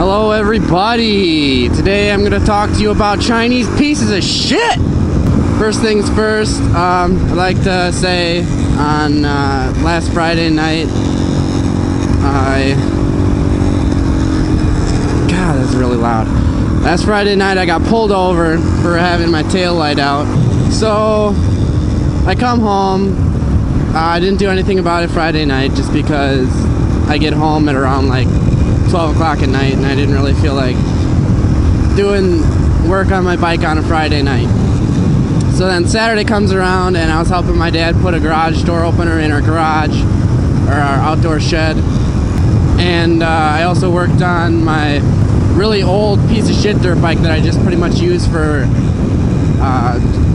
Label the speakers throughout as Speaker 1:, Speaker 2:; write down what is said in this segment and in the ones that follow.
Speaker 1: Hello everybody! Today I'm gonna talk to you about Chinese pieces of shit! First things first, I'd like to say on last Friday night, God, that's really loud. Last Friday night I got pulled over for having my tail light out. So I come home, I didn't do anything about it Friday night just because I get home at around like 12 o'clock at night and I didn't really feel like doing work on my bike on a Friday night. So then Saturday comes around and I was helping my dad put a garage door opener in our garage, or our outdoor shed. And I also worked on my really old piece of shit dirt bike that I just pretty much use for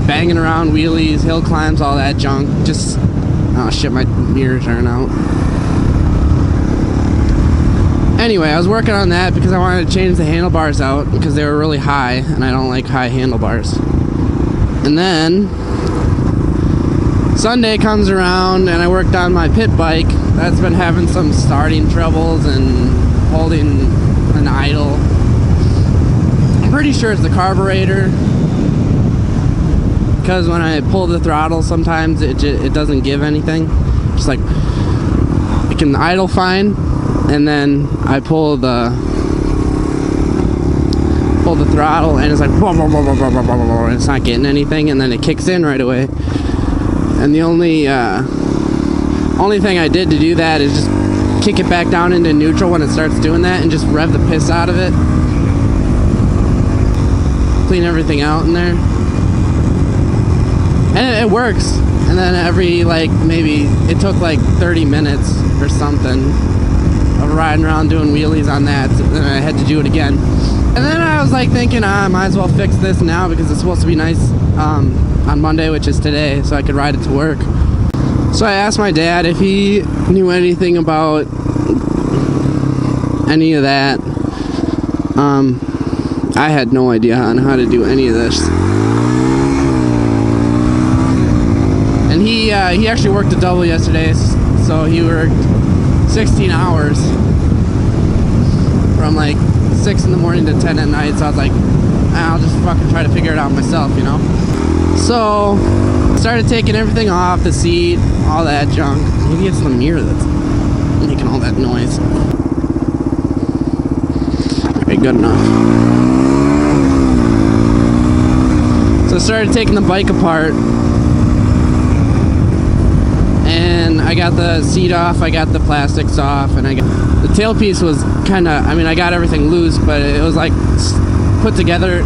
Speaker 1: banging around wheelies, hill climbs, all that junk. Just, oh shit, my mirrors aren't out. Anyway, I was working on that because I wanted to change the handlebars out because they were really high and I don't like high handlebars. And then Sunday comes around and I worked on my pit bike. That's been having some starting troubles and holding an idle. I'm pretty sure it's the carburetor, because when I pull the throttle sometimes it doesn't give anything. Just like it can idle fine, and then I pull the throttle and it's like and it's not getting anything, and then it kicks in right away. And the only thing I did to do that is just kick it back down into neutral when it starts doing that and just rev the piss out of it. Clean everything out in there. And it works. And then every maybe it took like 30 minutes or something of riding around doing wheelies on that, and I had to do it again. And then I was like thinking, I might as well fix this now because it's supposed to be nice on Monday, which is today, so I could ride it to work. So I asked my dad if he knew anything about any of that. I had no idea on how to do any of this. And he actually worked a double yesterday, so he worked 16 hours from like 6 in the morning to 10 at night. So I was like, I'll just fucking try to figure it out myself, you know? So started taking everything off, the seat, all that junk. Maybe it's the mirror that's making all that noise. Okay, good enough. So I started taking the bike apart, and I got the seat off, I got the plastics off, and I got the tailpiece was kind of, I got everything loose, but it was like put together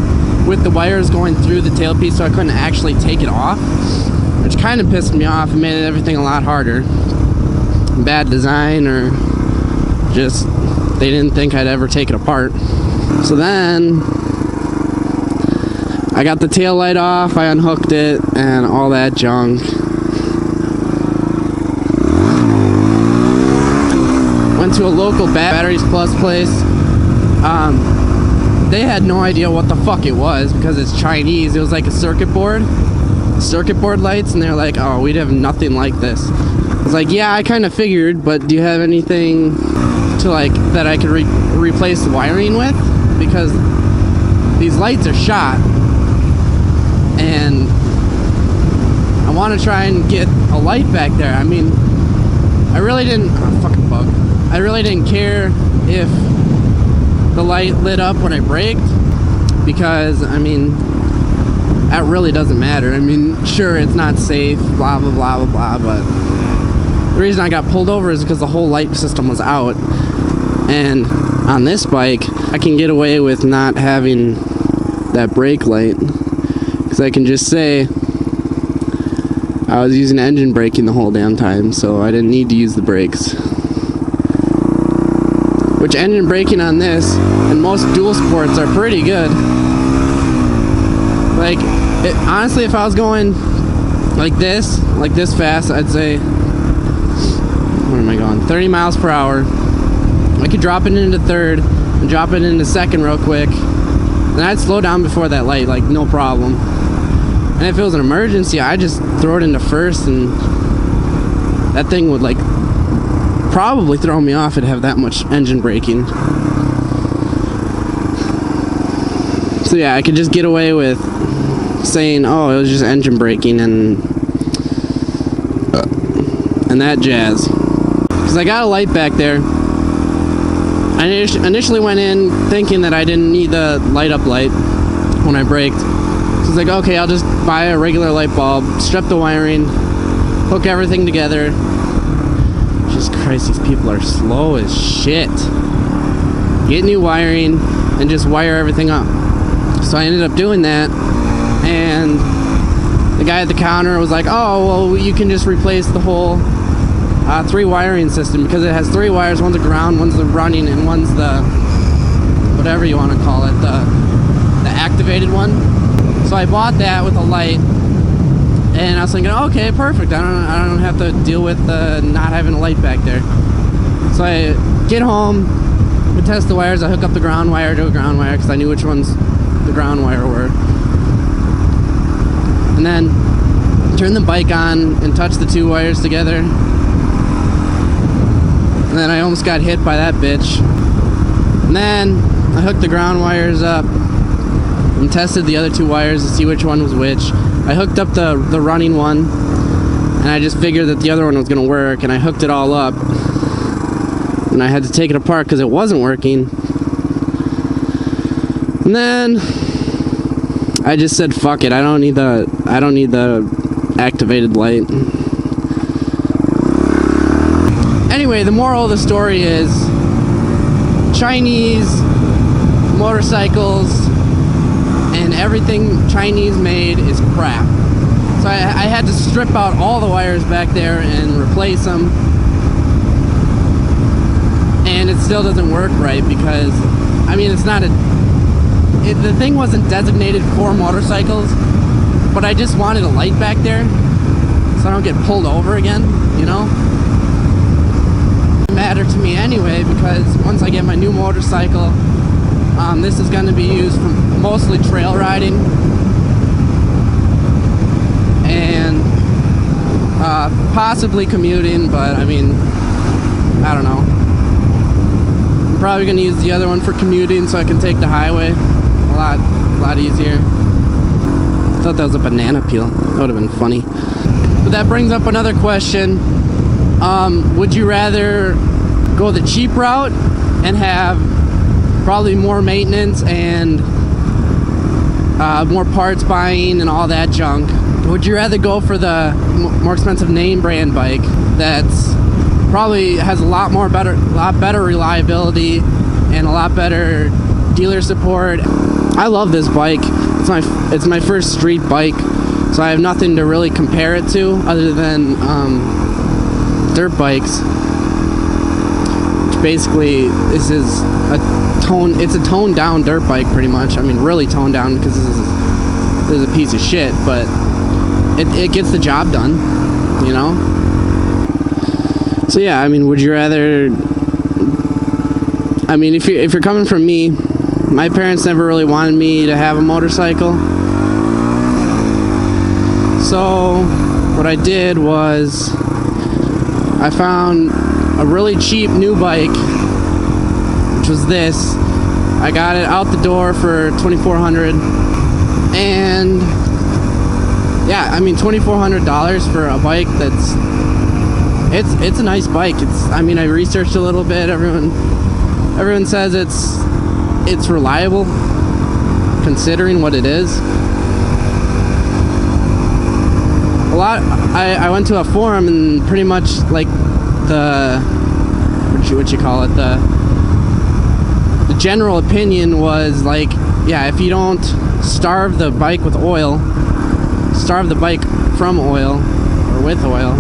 Speaker 1: with the wires going through the tailpiece, so I couldn't actually take it off, which kind of pissed me off and made everything a lot harder. Bad design, or just they didn't think I'd ever take it apart. So then I got the tail light off, I unhooked it, and all that junk. Went to a local Batteries Plus place. They had no idea what the fuck it was because it's Chinese. It was like a circuit board lights, and they're like, oh, we'd have nothing like this. I was like, yeah, I kind of figured, but do you have anything to that I could replace the wiring with? Because these lights are shot, and I want to try and get a light back there. I really didn't, fucking bug. I really didn't care if the light lit up when I braked, because that really doesn't matter. Sure, it's not safe, blah blah blah blah blah, but the reason I got pulled over is because the whole light system was out. And on this bike I can get away with not having that brake light because I can just say I was using engine braking the whole damn time, so I didn't need to use the brakes. Which engine braking on this and most dual sports are pretty good. Honestly, if I was going like this fast, I'd say, where am I going? 30 miles per hour. I could drop it into third and drop it into second real quick. Then I'd slow down before that light, no problem. And if it was an emergency, I'd just throw it into first, and that thing would probably throw me off. It'd have that much engine braking. So yeah, I could just get away with saying, oh, it was just engine braking and that jazz. Because I got a light back there. I initially went in thinking that I didn't need the light up light when I braked. So it's like, okay, I'll just buy a regular light bulb, strip the wiring, hook everything together. Jesus Christ, these people are slow as shit. Get new wiring and just wire everything up. So I ended up doing that, and the guy at the counter was like, oh, well, you can just replace the whole 3 wiring system, because it has 3 wires. One's the ground, one's the running, and one's the whatever you want to call it, the activated one. So I bought that with a light, and I was thinking, okay, perfect. I don't have to deal with not having a light back there. So I get home, I test the wires. I hook up the ground wire to a ground wire because I knew which ones the ground wire were, and then turn the bike on and touch the 2 wires together. And then I almost got hit by that bitch. And then I hooked the ground wires up and tested the other 2 wires to see which one was which. I hooked up the running one, and I just figured that the other one was going to work, and I hooked it all up. And I had to take it apart because it wasn't working. And then I just said, fuck it, I don't need the activated light. Anyway, the moral of the story is Chinese motorcycles and everything Chinese made is crap. So I had to strip out all the wires back there and replace them. And it still doesn't work right because, I mean, it's not the thing wasn't designated for motorcycles, but I just wanted a light back there so I don't get pulled over again, you know? It matter to me anyway, because once I get my new motorcycle, this is going to be used for mostly trail riding and possibly commuting, but I mean, I don't know. I'm probably going to use the other one for commuting so I can take the highway a lot easier. I thought that was a banana peel. That would have been funny. But that brings up another question. Would you rather go the cheap route and have probably more maintenance and more parts buying and all that junk? Would you rather go for the more expensive name brand bike that's probably has a lot better reliability and a lot better dealer support? I love this bike. It's my first street bike, so I have nothing to really compare it to other than dirt bikes. Which basically, this is it's a toned down dirt bike pretty much. I mean, really toned down because this is a piece of shit, but it gets the job done, you know? So yeah, I mean, would you rather, I mean, if you're coming from me, my parents never really wanted me to have a motorcycle. So what I did was I found a really cheap new bike, which was this. I got it out the door for $2,400, and yeah, I mean $2,400 for a bike that's it's a nice bike. I mean, I researched a little bit. Everyone says it's reliable considering what it is. I went to a forum and pretty much like what you call it, the general opinion was like, yeah, if you don't starve the bike with oil, starve the bike from oil or with oil,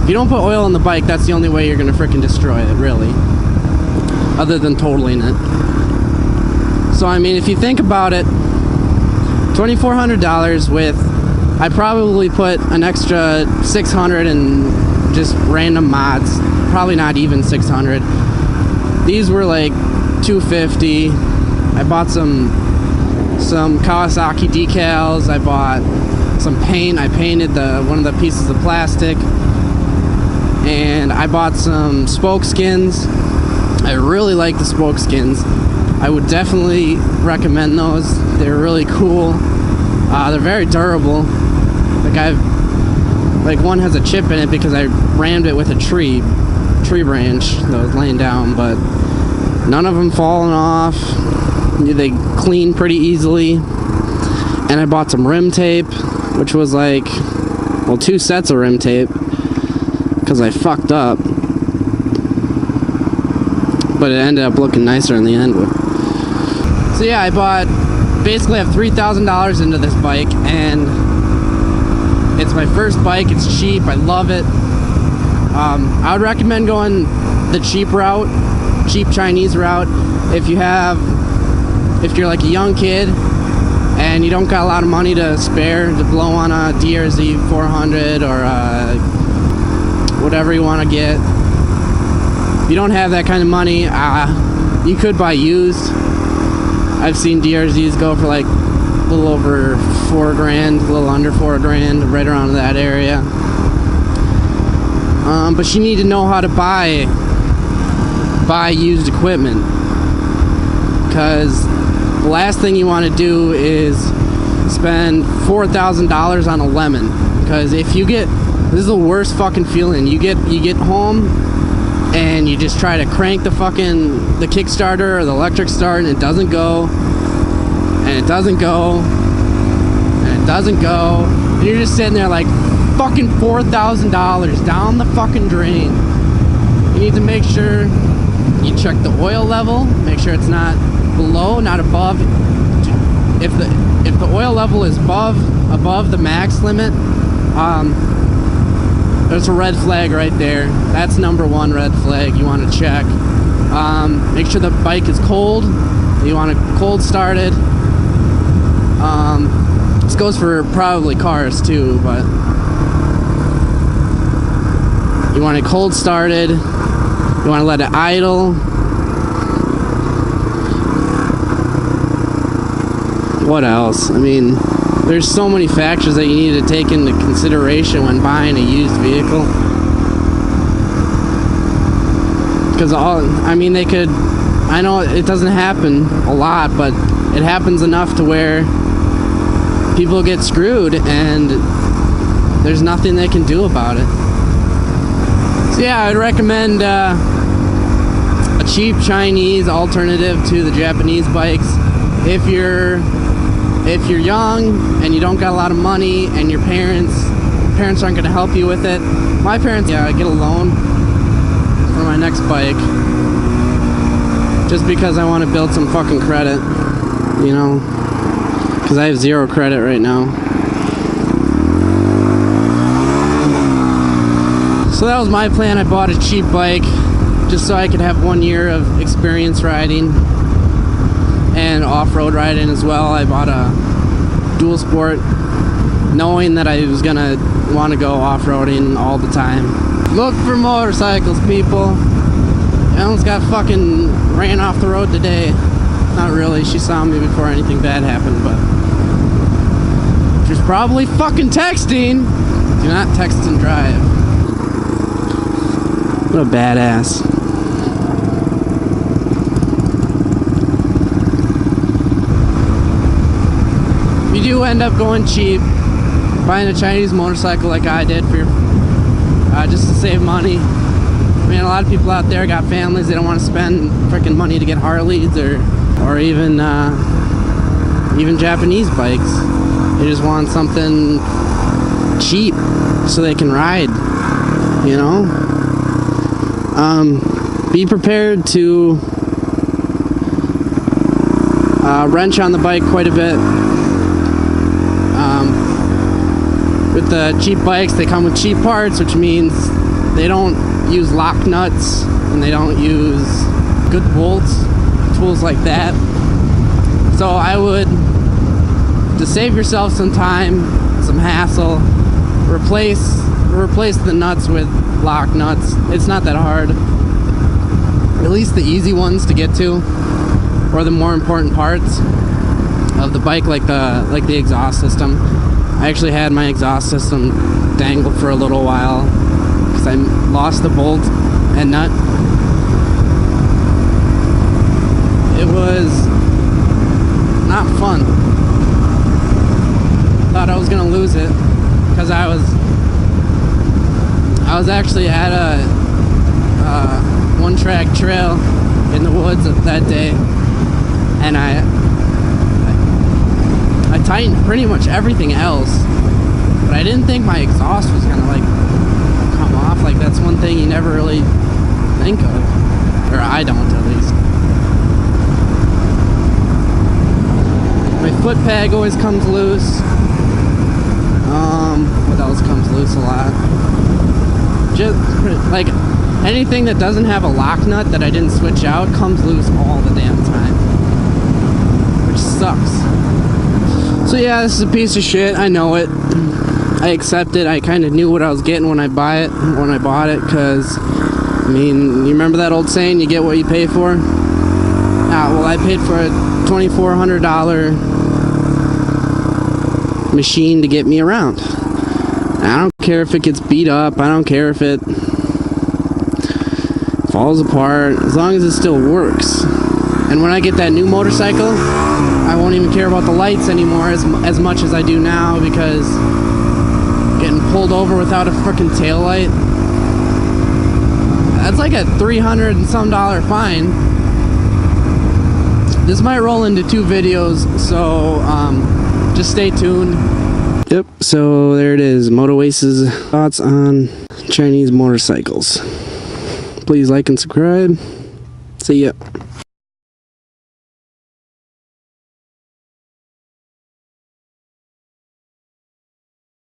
Speaker 1: if you don't put oil in the bike, that's the only way you're gonna frickin' destroy it, really, other than totaling it. So I mean, if you think about it, $2,400 with, I probably put an extra $600 in just random mods, probably not even $600. These were like $250. I bought some Kawasaki decals. I bought some paint. I painted one of the pieces of plastic, and I bought some spoke skins. I really like the spoke skins. I would definitely recommend those. They're really cool. They're very durable. Like one has a chip in it because I rammed it with a tree branch that was laying down, but none of them falling off. They clean pretty easily. And I bought some rim tape, which was like, well, 2 sets of rim tape because I fucked up. But it ended up looking nicer in the end. So yeah, I basically have $3,000 into this bike, and it's my first bike. It's cheap. I love it. I would recommend going the cheap route, cheap Chinese route. If you're like a young kid and you don't got a lot of money to spare to blow on a DRZ 400 or whatever you want to get. If you don't have that kind of money, you could buy used. I've seen DRZs go for like a little over $4,000, a little under $4,000, right around that area. But you need to know how to buy used equipment, because the last thing you want to do is spend $4,000 on a lemon. Because this is the worst fucking feeling. You get home and you just try to crank the Kickstarter or the electric start, and it doesn't go, and it doesn't go, and it doesn't go, and you're just sitting there like fucking $4,000 down the fucking drain. You need to make sure you check the oil level, make sure it's not below, not above. If the oil level is above the max limit, there's a red flag right there. That's number 1 red flag you want to check. Make sure the bike is cold. You want it cold started. This goes for probably cars too, but you want it cold started. You want to let it idle. What else? I mean, there's so many factors that you need to take into consideration when buying a used vehicle. Because I know it doesn't happen a lot, but it happens enough to where people get screwed and there's nothing they can do about it. So yeah, I would recommend a cheap Chinese alternative to the Japanese bikes. If you're young and you don't got a lot of money and your parents aren't going to help you with it. My parents, I get a loan for my next bike just because I want to build some fucking credit, you know, because I have 0 credit right now. So that was my plan. I bought a cheap bike just so I could have 1 year of experience riding and off-road riding as well. I bought a dual sport knowing that I was gonna want to go off-roading all the time. Look for motorcycles, people. I almost got fucking ran off the road today. Not really, she saw me before anything bad happened, but she's probably fucking texting. Do not text and drive. What a badass. You do end up going cheap, buying a Chinese motorcycle like I did for just to save money. I mean, a lot of people out there got families, they don't want to spend freaking money to get Harleys or even Japanese bikes. They just want something cheap so they can ride, you know? Be prepared to wrench on the bike quite a bit. With the cheap bikes, they come with cheap parts, which means they don't use lock nuts and they don't use good bolts, tools like that. So I would, to save yourself some time, some hassle, replace the nuts with lock nuts. It's not that hard. At least the easy ones to get to, or the more important parts of the bike, like the exhaust system. I actually had my exhaust system dangle for a little while because I lost the bolt and nut. It it was not fun. Thought I was gonna lose it because I was actually at a one-track trail in the woods that day, and I tightened pretty much everything else, but I didn't think my exhaust was gonna like come off. Like, that's one thing you never really think of, or I don't at least. My foot peg always comes loose. What else comes loose a lot? Just like anything that doesn't have a lock nut that I didn't switch out comes loose all the damn time, which sucks. So yeah, this is a piece of shit. I know it. I accept it. I kind of knew what I was getting when I bought it, because I mean, you remember that old saying, you get what you pay for? Well, I paid for a $2,400 machine to get me around. I don't care if it gets beat up. I don't care if it falls apart, as long as it still works. And when I get that new motorcycle, I won't even care about the lights anymore as much as I do now, because getting pulled over without a freaking tail light, that's like a $300 and some fine. This might roll into 2 videos, so just stay tuned. Yep, so there it is, MotoAce's thoughts on Chinese motorcycles. Please like and subscribe. See ya.